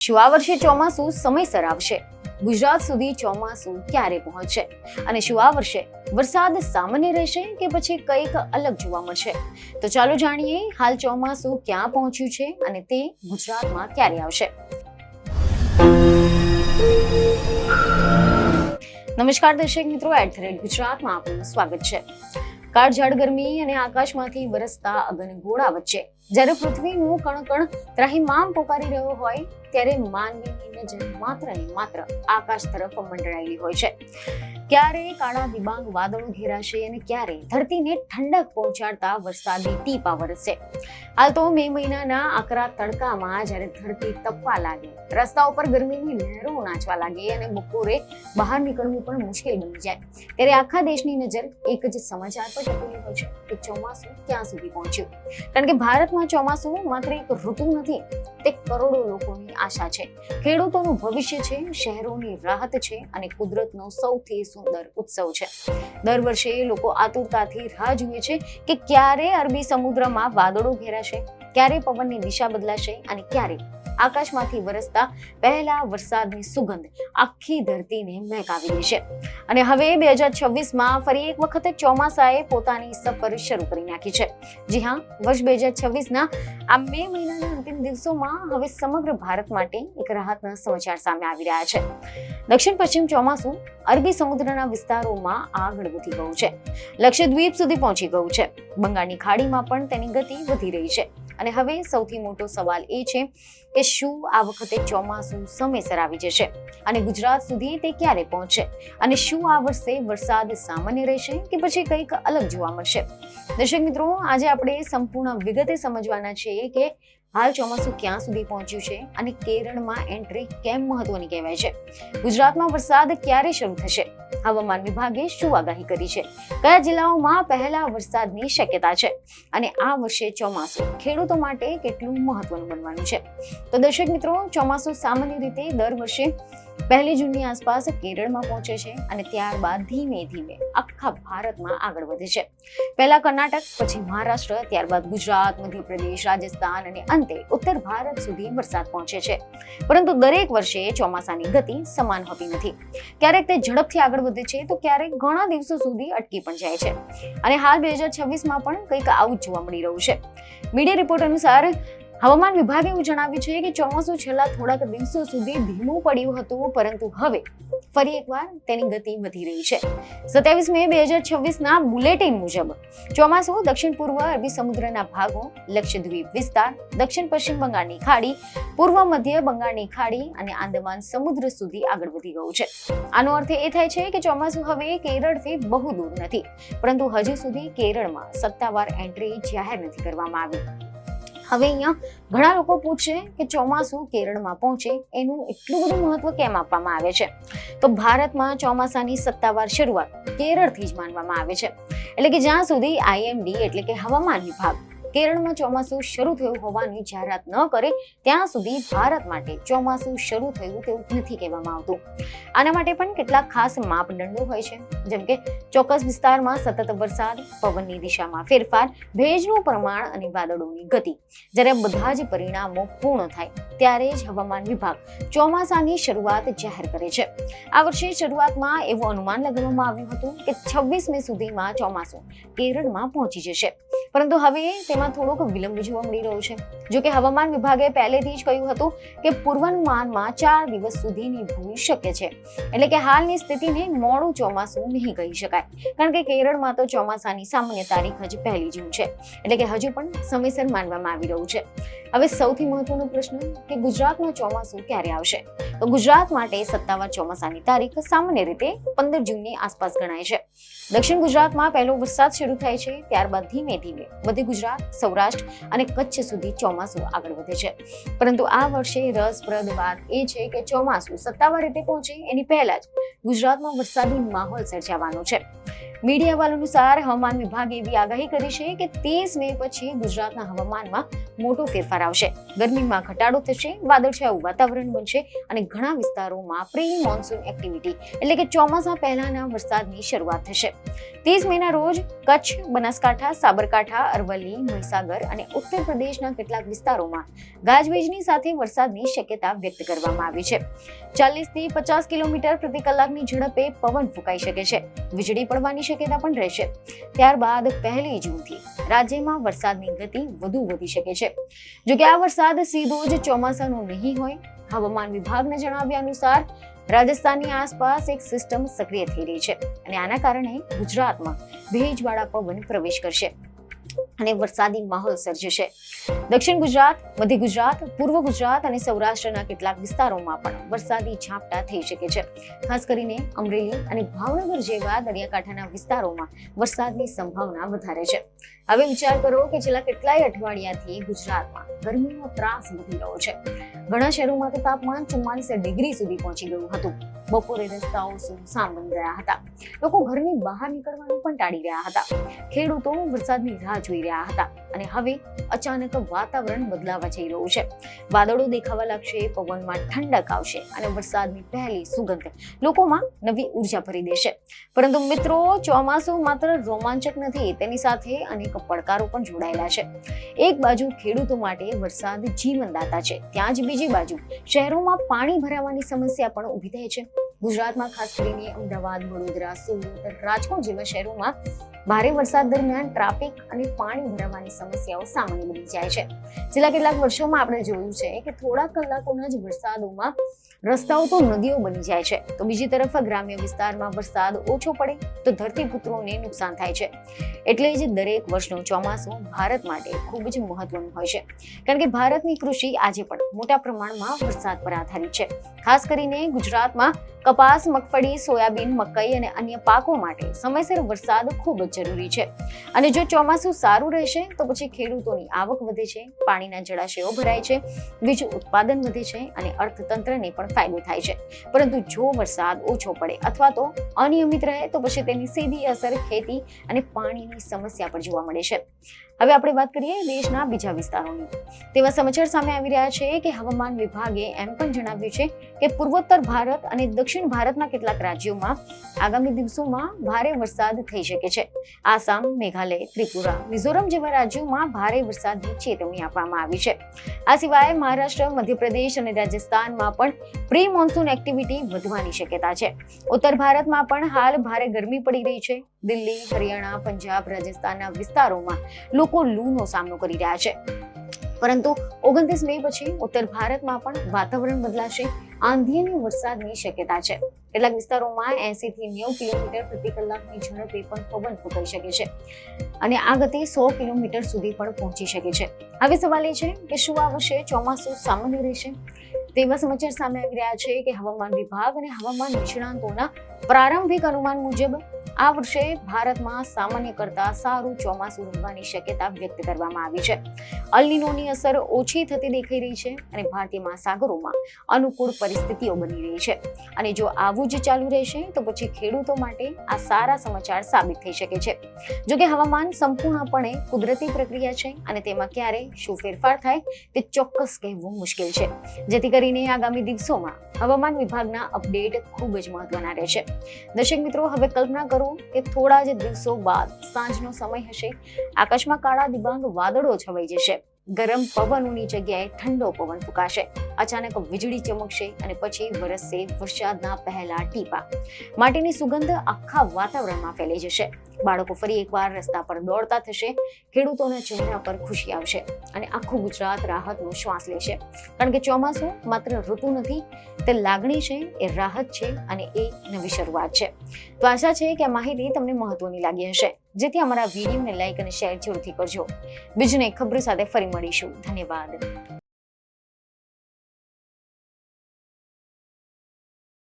શું આ વર્ષે ચોમાસું સમયસર આવશે? ગુજરાત સુધી ચોમાસું ક્યારે પહોંચશે? અને શું આ વર્ષે વરસાદ સામાન્ય રહેશે કે પછી કંઈક અલગ જોવા મળશે? તો ચાલો જાણીએ હાલ ચોમાસું ક્યાં પહોંચ્યું છે અને તે ગુજરાતમાં ક્યારે આવશે. નમસ્કાર દર્શક મિત્રો, @ગુજરાતમાં આપનું સ્વાગત છે. કાળઝાળ ગરમી અને આકાશમાંથી વરસતા અગનગોળા વચ્ચે જ્યારે પૃથ્વીનું કણ ત્રાહિમામ પોકારી રહ્યો હોય ત્યારે માનવીની નજર માત્ર ને માત્ર આકાશ તરફ મંડળાયેલી હોય છે. ક્યારે કાળા દિબાંગ વાદળો ઘેરાશે અને ક્યારે ધરતીને ઠંડક પહોંચાડતા વરસાદી ટીપા વરસશે. હાલ તો મે મહિનાના આકરા તડકામાં જ્યારે ધરતી તપવા લાગે, રસ્તાઓ પર ગરમીની લહેરો નાચવા લાગે અને બપોરે બહાર નીકળવું પણ મુશ્કેલ બની જાય, ત્યારે આખા દેશની નજર એક જ સમાચાર પર ટકેલી હોય છે કે ચોમાસું ક્યાં સુધી પહોંચ્યું. કારણ કે ભારતમાં ચોમાસું માત્ર એક ઋતુ નથી, તે કરોડો લોકોની આશા છે, ખેડૂતોનું ભવિષ્ય છે, શહેરોની રાહત છે અને કુદરતનો સૌથી સુંદર ઉત્સવ છે. દર વર્ષે લોકો આતુરતાથી રાહ જુએ છે કે ક્યારે અરબી સમુદ્રમાં વાદળો ઘેરાશે, ક્યારે પવનની દિશા બદલાશે અને ક્યારે આકાશમાંથી વરસતા પહેલા વરસાદની સુગંધ આખી ધરતીને મહેકાવી દેશે. અને હવે 2026માં ફરી એક વખત ચોમાસાએ પોતાની સફર શરૂ કરી નાખી છે. જી હા, વર્ષ 2026ના આ મે મહિનાના અંતિમ દિવસોમાં હવે સમગ્ર ભારત માટે એક રાહતના સમાચાર સામે આવી રહ્યા છે. દક્ષિણ પશ્ચિમ ચોમાસું અરબી સમુદ્રના વિસ્તારોમાં આગળ વધી ગયું છે, લક્ષદ્વીપ સુધી પહોંચી ગયું છે, બંગાળની ખાડીમાં પણ તેની ગતિ વધી રહી છે. અને હવે સૌથી મોટો સવાલ એ છે કે શું આ વખતે ચોમાસું સમયસર આવી જશે અને ગુજરાત સુધી તે ક્યારે પહોંચશે? અને શું આ વર્ષે વરસાદ સામાન્ય રહેશે કે પછી કંઈક અલગ જોવા મળશે? દર્શક મિત્રો, આજે આપણે સંપૂર્ણ વિગતે સમજવાના છીએ કે હાલ ચોમાસું ક્યાં સુધી પહોંચ્યું છે અને કેરળમાં એન્ટ્રી કેમ મહત્વની કહેવાય છે. ગુજરાતમાં વરસાદ ક્યારે શરૂ થશે? હવામાન વિભાગે શું આગાહી કરી છે? કયા જિલ્લાઓમાં પહેલા વરસાદની શક્યતા છે? અને આ વર્ષે ચોમાસું ખેડૂતો માટે કેટલું મહત્વનું બનવાનું છે? તો દર્શક મિત્રો, ચોમાસું સામાન્ય રીતે દર વર્ષે 1 જૂનની આસપાસ કેરળમાં પહોંચે છે અને ત્યારબાદ ધીમે ધીમે આખા ભારતમાં આગળ વધે છે. પહેલા કર્ણાટક, પછી મહારાષ્ટ્ર, ત્યારબાદ ગુજરાત, મધ્યપ્રદેશ, રાજસ્થાન અને અંતે ઉત્તર ભારત સુધી વરસાદ પહોંચે છે. પરંતુ દરેક વર્ષે ચોમાસાની ગતિ સમાન હોતી નથી. ક્યારેક તે ઝડપથી આગળ વધે છે તો ક્યારેક ઘણા દિવસો સુધી અટકી પણ જાય છે. અને હાલ 2026માં પણ કંઈક આવું જ જોવા મળી રહ્યું છે. મીડિયા રિપોર્ટ અનુસાર હવામાન વિભાગે એવું જણાવ્યું છે કે ચોમાસું છેલ્લા થોડાક દિવસો સુધી ધીમું પડ્યું હતું, પરંતુ હવે ફરી એકવાર તેની ગતિ વધી રહી છે. 27 મે 2026ના બુલેટિન મુજબ ચોમાસું દક્ષિણ પૂર્વ અરબી સમુદ્રના ભાગો, લક્ષદ્વીપ વિસ્તાર, દક્ષિણ પશ્ચિમ બંગાળની ખાડી, પૂર્વ મધ્ય બંગાળની ખાડી અને આંદામાન સમુદ્ર સુધી આગળ વધી ગયું છે. આનો અર્થ એ થાય છે કે ચોમાસું હવે કેરળથી બહુ દૂર નથી, પરંતુ હજુ સુધી કેરળમાં સત્તાવાર એન્ટ્રી જાહેર નથી કરવામાં આવી. હવે અહીંયા ઘણા લોકો પૂછશે કે ચોમાસું કેરળમાં પહોંચે એનું એટલું બધું મહત્વ કેમ આપવામાં આવે છે? તો ભારતમાં ચોમાસાની સત્તાવાર શરૂઆત કેરળથી જ માનવામાં આવે છે. એટલે કે જ્યાં સુધી IMD એટલે કે હવામાન વિભાગ કેરળમાં ચોમાસું શરૂ થયું હોવાની જાહેરાત ન કરે ત્યાં સુધી ભારત માટે ચોમાસું શરૂ થયું તેવું નથી કહેવામાં આવતું. આના માટે પણ કેટલાક ખાસ માપદંડો હોય છે, જેમ કે ચોક્કસ વિસ્તારમાં સતત વરસાદ, પવનની દિશામાં ફેરફાર, ભેજનું પ્રમાણ અને વાદળોની ગતિ. જ્યારે બધા જ પરિણામો પૂર્ણ થાય ત્યારે જ હવામાન વિભાગ ચોમાસાની શરૂઆત જાહેર કરે છે. આ વર્ષે શરૂઆતમાં એવું અનુમાન લગાવવામાં આવ્યું હતું કે 26 મે સુધીમાં ચોમાસું કેરળમાં પહોંચી જશે, પરંતુ હવે તેમાં થોડોક વિલંબ જોવા મળી રહ્યો છે. જો કે હવામાન વિભાગે પહેલેથી જ કહ્યું હતું કે પૂર્વાનુમાનમાં 4 દિવસ સુધીની ભૂલ શક્ય છે. એટલે કે હાલની સ્થિતિને મોડું ચોમાસું નહીં કહી શકાય, કારણ કે કેરળમાં તો ચોમાસાની સામાન્ય તારીખ જ 1 જૂન છે, એટલે કે હજુ પણ સમયસર માનવામાં આવી રહ્યું છે. હવે સૌથી મહત્વનો પ્રશ્ન કે ગુજરાતમાં ચોમાસું ક્યારે આવશે? તો ગુજરાત માટે સત્તાવાર ચોમાસાની તારીખ સામાન્ય રીતે 15 જૂનની આસપાસ ગણાય છે. દક્ષિણ ગુજરાતમાં પહેલો વરસાદ શરૂ થાય છે, ત્યારબાદ ધીમે ધીમે મધ્ય ગુજરાત, સૌરાષ્ટ્ર અને કચ્છ સુધી ચોમાસું આગળ વધે છે. પરંતુ આ વર્ષે રસપ્રદ વાત એ છે કે ચોમાસું સત્તાવાર રીતે પહોંચે એની પહેલા જ ગુજરાતમાં વરસાદી માહોલ સર્જાવાનો છે. મીડિયા અહેવાલ અનુસાર હવામાન વિભાગે એવી આગાહી કરી છે કે 30 મે પછી ગુજરાતના હવામાનમાં મોટો ફેરફાર આવશે. ગરમીમાં ઘટાડો થશે, વાદળછાયું વાતાવરણ બનશે અને ઘણા વિસ્તારોમાં પ્રી મોન્સૂન એક્ટિવિટી એટલે કે ચોમાસા પહેલાના વરસાદની શરૂઆત થશે. 30 મેના રોજ કચ્છ, બનાસકાંઠા, સાબરકાંઠા, અરવલ્લી, મહીસાગર અને ઉત્તર પ્રદેશના કેટલાક વિસ્તારોમાં ગાજવીજની સાથે વરસાદની શક્યતા વ્યક્ત કરવામાં આવી છે. 40 થી 50 કિલોમીટર પ્રતિ કલાકની ઝડપે પવન ફૂંકાઈ શકે છે. વીજળી પડવાની શક્યતા પણ રહેશે. ત્યારબાદ 1 જૂનથી રાજ્યમાં વરસાદની ગતિ વધુ વધી શકે છે. જોકે આ વરસાદ સીધો જ ચોમાસાનો નહીં હોય. હવામાન વિભાગના જણાવ્યા અનુસાર રાજસ્થાનની આસપાસ એક સિસ્ટમ સક્રિય થઈ રહી છે અને આના કારણે ગુજરાતમાં ભેજવાળા પવન પ્રવેશ કરશે અને વરસાદી માહોલ સર્જશે. દક્ષિણ ગુજરાત, મધ્ય ગુજરાત, પૂર્વ ગુજરાત અને સૌરાષ્ટ્રના કેટલાક વિસ્તારોમાં પણ વરસાદી ઝાપટા થઈ શકે છે. ખાસ કરીને અમરેલી અને ભાવનગર જેવા દરિયાકાંઠાના વિસ્તારોમાં વરસાદની સંભાવના વધારે છે. હવે વિચાર કરો કે છેલ્લા કેટલાય અઠવાડિયાથી ગુજરાતમાં ગરમીનો ત્રાસ વધી રહ્યો છે. ઘણા શહેરોમાં તો તાપમાન 44 ડિગ્રી સુધી પહોંચી ગયું હતું. બપોરે રસ્તાઓ સુમસામ બની ગયા હતા. લોકો ઘરની બહાર નીકળવાનું પણ ટાળી રહ્યા હતા. ખેડૂતો વરસાદની રાહ જોઈ રહ્યા હતા અને હવે અચાનક વાતાવરણ બદલાવા જઈ રહ્યું છે. વાદળો દેખાવા લાગશે, પવનમાં ઠંડક આવશે અને વરસાદની પહેલી સુગંધ લોકોમાં નવી ઉર્જા ભરી દેશે. પરંતુ મિત્રો, ચોમાસું માત્ર રોમાંચક નથી, તેની સાથે અનેક પડકારો પણ જોડાયેલા છે. એક બાજુ ખેડૂતો માટે વરસાદ જીવનદાતા છે, ત્યાં જ બીજી બાજુ શહેરોમાં પાણી ભરાવાની સમસ્યા પણ ઊભી થાય છે. ગુજરાતમાં ખાસ કરીને અમદાવાદ, વડોદરા, સુરત, રાજકોટ જેવા શહેરોમાં ભારે વરસાદ દરમિયાન ટ્રાફિક અને પાણી ભરાવાની સમસ્યાઓ સામાન્ય બની જાય છે. છેલ્લા કેટલાક વર્ષોમાં આપણે જોયું છે કે થોડા કલાકોના જ વરસાદોમાં રસ્તાઓ તો નદીઓ બની જાય છે. તો બીજી તરફ ગ્રામ્ય વિસ્તારમાં વરસાદ ઓછો પડે તો ધરતીપુત્રોને નુકસાન થાય છે. એટલે જ દરેક વર્ષનું ચોમાસું ભારત માટે ખૂબ જ મહત્વનું હોય છે, કારણ કે ભારતની કૃષિ આજે પણ મોટા પ્રમાણમાં વરસાદ પર આધારિત છે. ખાસ કરીને ગુજરાતમાં કપાસ, મગફળી, સોયાબીન, મકઈ અને અન્ય પાકો માટે સમયસર વરસાદ ખૂબ જ જરૂરી છે. અને જો ચોમાસું સારું રહેશે તો પછી ખેડૂતોની આવક વધે છે, પાણીના જળાશયો ભરાય છે, વીજ ઉત્પાદન વધે છે અને અર્થતંત્રને પણ ફાયદો થાય છે. પરંતુ જો વરસાદ ઓછો પડે અથવા તો અનિયમિત રહે તો પછી તેની સીધી અસર ખેતી અને પાણીની સમસ્યા પર જોવા મળે છે. હવે આપણે વાત કરીએ દેશના બીજા વિસ્તારોની. તેવા સમાચાર સામે આવી રહ્યા છે કે હવામાન વિભાગે એમ પણ જણાવ્યું છે કે પૂર્વોત્તર ભારત અને દક્ષિણ ભારતના કેટલાક રાજ્યોમાં આગામી દિવસોમાં ભારે વરસાદ થઈ શકે છે. આસામ, મેઘાલય, ત્રિપુરા, મિઝોરમ જેવા રાજ્યોમાં ભારે વરસાદની ચેતવણી આપવામાં આવી છે. આ સિવાય મહારાષ્ટ્ર, મધ્યપ્રદેશ અને રાજસ્થાનમાં પણ પ્રી મોન્સૂન એક્ટિવિટી વધવાની શક્યતા છે. ઉત્તર ભારતમાં પણ હાલ ભારે ગરમી પડી રહી છે. દિલ્હી, હરિયાણા, પંજાબ, રાજસ્થાનના વિસ્તારોમાં લોકો લૂનો સામનો કરી રહ્યા છે. પરંતુ 29 મે પછી ઉત્તર ભારતમાં પણ વાતાવરણ બદલાશે. આંધી અને વરસાદની શક્યતા છે. કેટલાક વિસ્તારોમાં 80 થી 90 કિલોમીટર પ્રતિ કલાકની ઝડપે પણ પવન ફૂંકાઈ શકે છે અને આ ગતિ 100 કિલોમીટર સુધી પણ પહોંચી શકે છે. હવે સવાલ એ છે કે શું આ વર્ષે ચોમાસું સામાન્ય રહેશે? તેવા સમાચાર સામે આવી રહ્યા છે કે હવામાન વિભાગ અને હવામાન નિષ્ણાંતોના પ્રારંભિક અનુમાન મુજબ આ વર્ષે ભારતમાં સામાન્ય કરતા સારું ચોમાસું રહેવાની શક્યતા વ્યક્ત કરવામાં આવી છે. અલ નીનોની અસર ઓછી થતી દેખાઈ રહી છે અને ભારતીય મહાસાગરોમાં અનુકૂળ પરિસ્થિતિઓ બની રહી છે. અને જો આવું જ ચાલુ રહેશે તો પછી ખેડૂતો માટે આ સારા સમાચાર સાબિત થઈ શકે છે. જોકે હવામાન સંપૂર્ણપણે કુદરતી પ્રક્રિયા છે અને તેમાં ક્યારે શું ફેરફાર થાય તે ચોક્કસ કહેવું મુશ્કેલ છે. જેથી કરીને આગામી દિવસોમાં હવામાન વિભાગના અપડેટ ખૂબ જ મહત્વના રહેશે. દર્શક મિત્રો, હવે કલ્પના કરો કે થોડા જ દિવસો બાદ સાંજનો સમય હશે, આકાશમાં કાળા દિબાંગ વાદળો છવાઈ જશે, ગરમ પવનોની જગ્યાએ ઠંડો પવન ફૂંકાશે, અચાનક વીજળી ચમકશે અને પછી વરસશે વરસાદના પહેલા ટીપા. માટીની સુગંધ આખા વાતાવરણમાં ફેલાઈ જશે. બાળકો ફરી એકવાર રસ્તા પર દોડતા થશે, ખેડૂતોના ચહેરા પર ખુશી આવશે અને આખું ગુજરાત રાહતનો શ્વાસ લેશે. કારણ કે ચોમાસું માત્ર ઋતુ નથી, તે લાગણી છે, એ રાહત છે અને એ નવી શરૂઆત છે. તો આશા છે કે આ માહિતી તમને મહત્વની લાગી હશે, જેથી અમારા વિડીયોને લાઈક અને શેર જરૂરથી કરજો. બીજને ખબર સાથે ફરી મળીશું. ધન્યવાદ.